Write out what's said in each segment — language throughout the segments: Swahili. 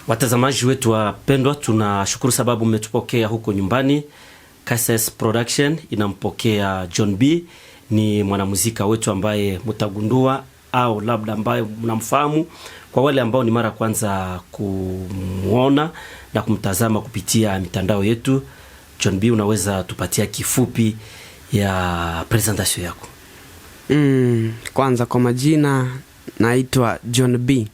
Watazamaji wetu wapendwa, tunashukuru sababu mmetupokea huko nyumbani. KSS Production inampokea John B. Ni mwanamuziki wetu ambaye mtagundua au labda ambaye mnamfahamu. Kwa wale ambao ni mara kwanza kumuona na kumtazama kupitia mitandao yetu, John B, unaweza tupatia kifupi ya presentation yako? Kwanza kwa majina naitwa John B.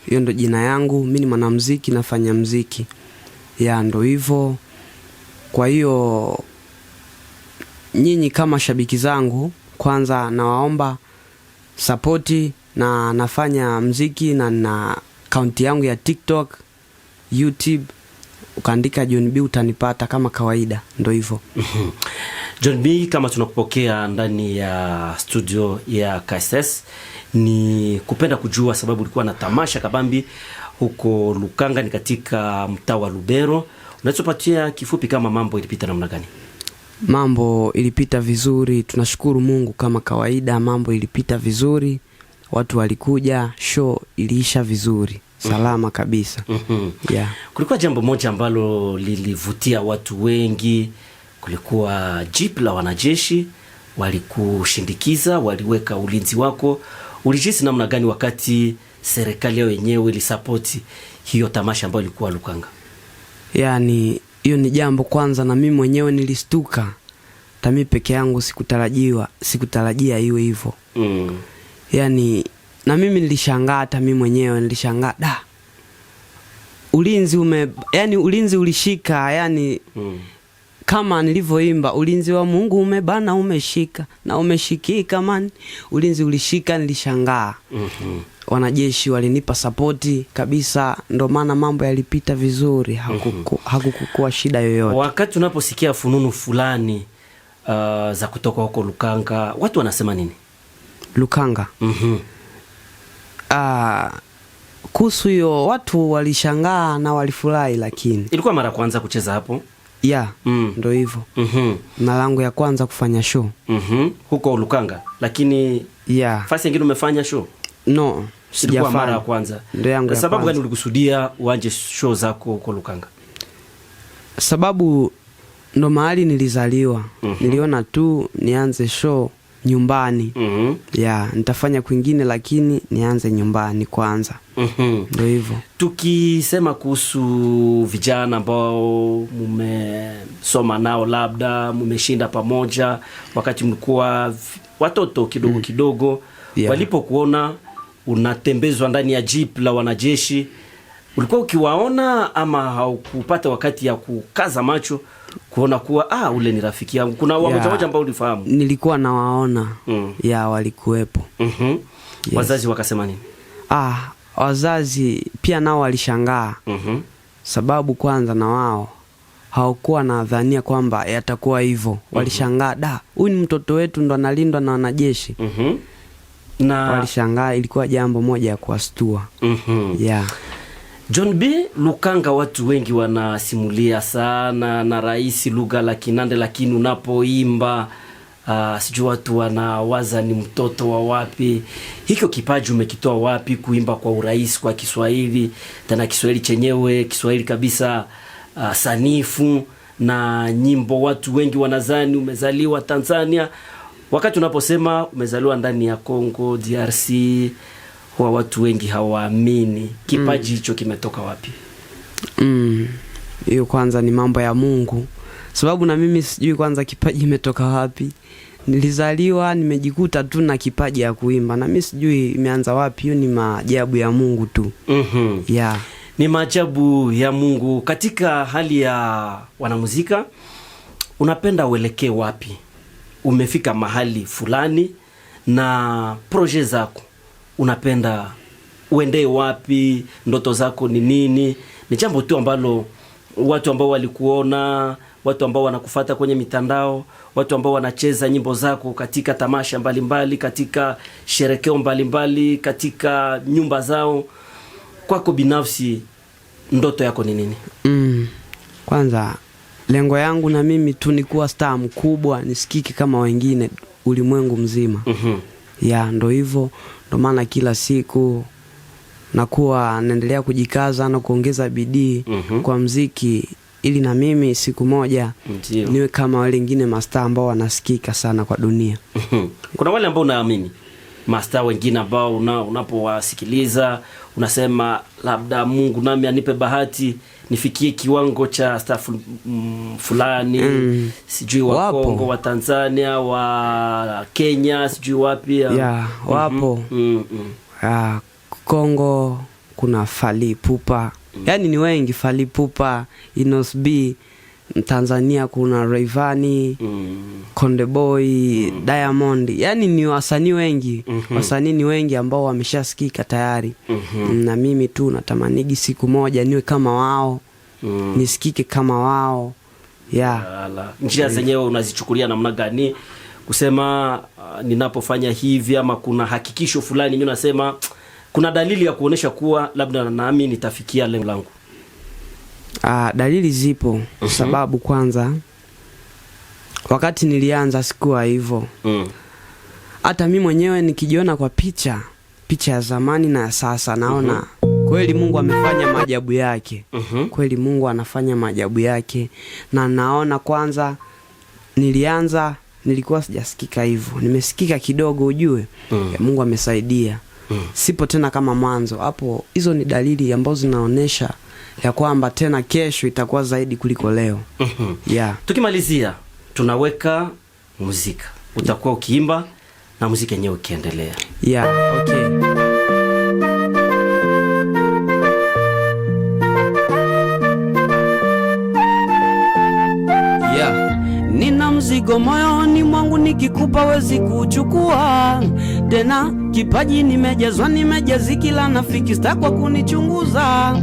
Hiyo ndo jina yangu. Mimi ni mwanamuziki, nafanya muziki. Ndo hivyo. Kwa hiyo nyinyi kama shabiki zangu, kwanza nawaomba support, na nafanya muziki na account yangu ya TikTok, YouTube, ukaandika John B utanipata kama kawaida. Ndo hivyo. John B, kama tunakupokea ndani ya studio ya KSS, ni kupenda kujua sababu ulikuwa na tamasha kabambi huko Lukanga, ni katika mtaa wa Lubero. Unatupatia kifupi kama mambo ilipita namna gani? Mambo ilipita vizuri, tunashukuru Mungu kama kawaida. Mambo ilipita vizuri, watu walikuja, show iliisha vizuri, salama kabisa. Kulikuwa jambo moja ambalo lilivutia watu wengi. Kulikuwa jeep la wanajeshi, walikushindikiza, waliweka ulinzi wako. Ulijisi namna gani wakati serikali yao yenyewe ilisapoti hiyo tamasha ambayo ilikuwa Lukanga? Yani hiyo ni jambo kwanza, na mimi mwenyewe nilistuka. Tami peke yangu sikutarajia iwe hivyo. Yani na mimi nilishangaa, hata mimi mwenyewe nilishangaa. Ulinzi ulishika, kama nilivyoimba, ulinzi wa Mungu umebana, umeshika na umeshikika man. Ulinzi ulishika, nilishangaa. Wanajeshi walinipa support kabisa, ndo maana mambo yalipita vizuri, hakukuwa shida yoyote. Wakati unaposikia fununu fulani za kutoka huko Lukanga, watu wanasema nini? Lukanga. Kuhusu hiyo watu walishangaa na walifurahi, lakini ilikuwa mara kwanza kucheza hapo? Ndo hivyo. Mara yangu ya kwanza kufanya show. Huko Lukanga, lakini fasi nyingine umefanya show? No, ilikuwa mara ya kwanza. Sababu gani ulikusudia uanje show zako huko Lukanga? Sababu ndo mahali nilizaliwa. Niliona tu nianze show nyumbani. Nitafanya kwingine, lakini nianze nyumbani kwanza. Ndio hivyo. Tukisema kuhusu vijana ambao mmesoma nao, labda mmeshinda pamoja wakati mlikuwa watoto kidogo kidogo, walipokuona unatembezwa ndani ya jeep la wanajeshi, ulikuwa ukiwaona ama haukupata wakati ya kukaza macho kuona kuwa ule ni rafiki yangu? Kuna wamoja ambao ulifahamu? Nilikuwa nawaona. Walikuwepo. Wazazi wakasema nini? Wazazi pia nao walishangaa. Sababu kwanza na wao hawakuwa nadhania kwamba yatakuwa hivyo. Walishangaa, huyu ni mtoto wetu ndo analindwa na wanajeshi. Na walishangaa, ilikuwa jambo moja ya kuwastua. John B, Lukanga watu wengi wanasimulia sana na rais lugha la Kinande, lakini unapoimba sijui watu wanawaza ni mtoto wa wapi. Hiko kipaji umekitoa wapi kuimba kwa urahisi kwa Kiswahili, tena Kiswahili chenyewe, Kiswahili kabisa sanifu na nyimbo? Watu wengi wanazani umezaliwa Tanzania, wakati unaposema umezaliwa ndani ya Kongo DRC. Kwa watu wengi hawaamini. Kipaji hicho kimetoka wapi? Hiyo kwanza ni mambo ya Mungu. Sababu na mimi sijui kwanza kipaji imetoka wapi. Nilizaliwa nimejikuta tu na kipaji ya kuimba, na mimi sijui imeanza wapi. Hiyo ni maajabu ya Mungu tu. Ni maajabu ya Mungu. Katika hali ya wanamuzika, unapenda uelekee wapi? Umefika mahali fulani na proje zako, unapenda uende wapi? Ndoto zako ni nini? Ni jambo tu ambalo watu ambao walikuona, watu ambao wanakufuata kwenye mitandao, watu ambao wanacheza nyimbo zako katika tamasha mbalimbali, katika sherekeo mbalimbali, katika nyumba zao, kwako binafsi ndoto yako ni nini? Kwanza lengo yangu na mimi tu ni kuwa star mkubwa, nisikike kama wengine ulimwengu mzima. Ndo hivyo. Ndo maana kila siku nakuwa naendelea kujikaza na kuongeza bidii kwa mziki, ili na mimi siku moja niwe kama wale wengine mastaa ambao wanasikika sana kwa dunia. Kuna wale ambao unaamini mastaa wengine ambao unapowasikiliza unasema labda Mungu nami anipe bahati nifikie kiwango cha star fulani, sijui wa Kongo, wa Tanzania, wa Kenya, sijui wapi. Wapo. Kongo kuna Fally Ipupa. Yani ni wengi, Fally Ipupa, Inos B. Tanzania kuna Rayvanny, Konde Boy, Diamond. Yani ni wasanii wengi. Wasanii ni wengi ambao wameshasikika tayari. Na mimi tu natamanigi siku moja niwe kama wao. Nisikike kama wao. Njia zenyewe unazichukulia namna gani? Kusema ninapofanya hivi ama kuna hakikisho fulani mimi nasema kuna dalili ya kuonesha kuwa labda nami nitafikia lengo langu? Dalili zipo. Sababu kwanza, wakati nilianza sikuwa hivyo. Hata mimi mwenyewe nikijiona kwa picha ya zamani na ya sasa, naona kweli Mungu amefanya maajabu yake. Kweli Mungu anafanya maajabu yake. Na naona kwanza nilianza nilikuwa sijasikika hivyo, nimesikika kidogo ujue. Mungu amesaidia. Sipo tena kama mwanzo. Hapo hizo ni dalili ambazo zinaonesha ya kwamba tena kesho itakuwa zaidi kuliko leo. Tukimalizia tunaweka muzika. Utakuwa ukiimba na muziki yenyewe ukiendelea. Nina mzigo moyoni mwangu nikikupa wezi kuchukua. Tena kipaji nimejazwa, nimejazikila nafiki stakwa kunichunguza.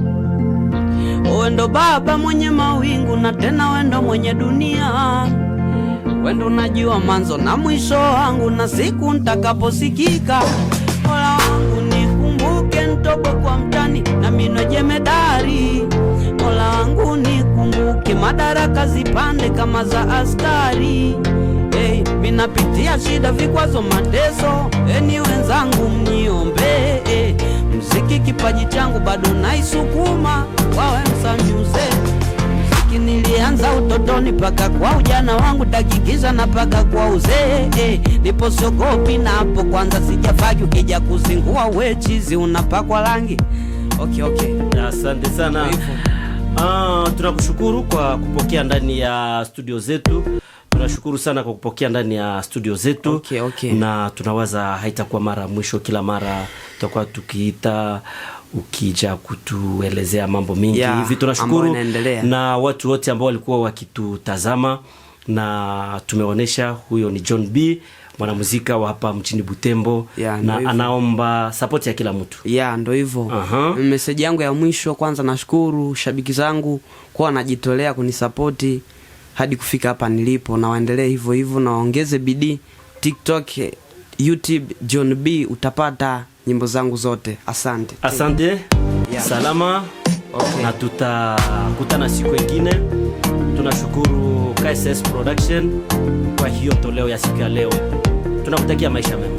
Wendo Baba mwenye mawingu na tena wendo mwenye dunia. Wendo najua manzo na mwisho wangu na siku nitakaposikika. Mola wangu nikumbuke nitoke kwa mtani na mino jemedari. Mola wangu nikumbuke madaraka zipande kama za askari. Minapitia shida, vikwazo, mateso, eni wenzangu mniombe. Mziki kipaji changu bado naisukuma, wawe msanyuze. Mziki nilianza utotoni paka kwa ujana wangu, takikiza na paka kwa uzee. Nipo sokopi na hapo kwanza sijafaki, ukija kusingua wechizi unapakwa rangi. Asante sana. Tunakushukuru kwa kupokea ndani ya studio zetu. Tunashukuru sana kwa kupokea ndani ya studio zetu. Na tunawaza haitakuwa mara mwisho, kila mara tutakuwa tukiita ukija kutuelezea mambo mingi hivi. Tunashukuru na watu wote ambao walikuwa wakitutazama, na tumeonesha huyo ni John B, mwanamuziki wa hapa mjini Butembo. Na anaomba support ya kila mtu. Ndio hivyo. Message yangu ya mwisho, kwanza nashukuru shabiki zangu kwa wanajitolea kunisapoti hadi kufika hapa nilipo, na waendelee hivyo hivyo na waongeze bidii. TikTok, YouTube John B utapata nyimbo zangu zote. Asante. Salama. Na tutakutana siku nyingine. Tunashukuru KSS Production kwa hiyo toleo ya siku ya leo. Tunakutakia maisha mema.